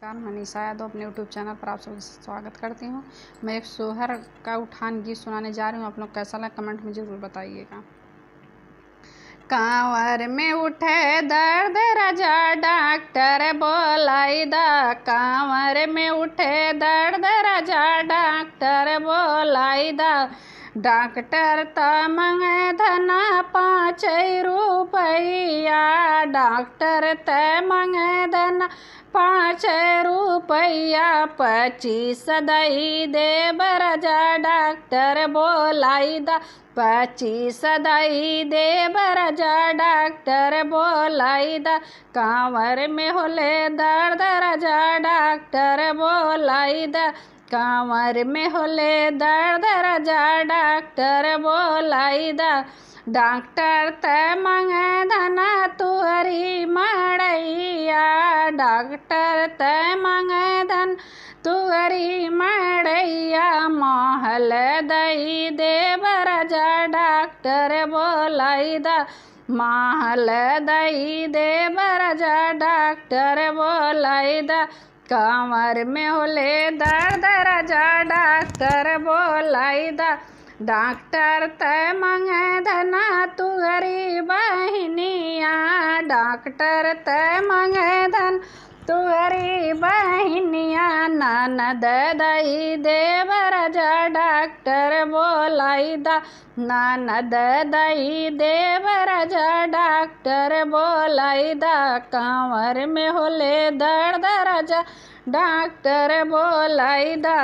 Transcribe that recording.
नमस्कार, मनीषा यादव अपने YouTube channel पर आप सबका स्वागत करती हूँ। मैं एक सोहर का उठान गीत सुनाने जा रही हूँ। आप लोग कैसा लगा कमेंट में ज़रूर बताइएगा। कांवर में उठे दर्द राजा डॉक्टर बोलाई दा। कांवर में उठे दर्द राजा डॉक्टर बोलाई दा। डॉक्टर त मंगे धना 5 रुपया। डॉक्टर त मंगे धना 5 रुपया। 25 दई देब राजा डॉक्टर बोलाई दा। 25 दई देब राजा डॉक्टर बोलाई दा। कांवर में होले दर्द राजा डॉक्टर बोलाई दा। कांवर में होले दर्द राजा डॉक्टर बोलाई दा। डॉक्टर त मंगे धना तुअरी मड़ैया। डॉक्टर त मंगे धन तुअरी मड़ैया। महल दई देब राजा डॉक्टर बोलाई दा। महल दई देब राजा डॉक्टर बोलाई दा। कांवर में होले दर्द राजा डॉक्टर बोलाई दा। डॉक्टर त मंगे धना तुअरी बहनिया। डॉक्टर त मंगे धन तुअरी बहनिया। ननद दई देब राजा डॉक्टर बोलाई दा। ननद दई देब राजा डॉक्टर बोलाई दा। कांवर में होले दर्द राजा डॉक्टर बोलाई दा।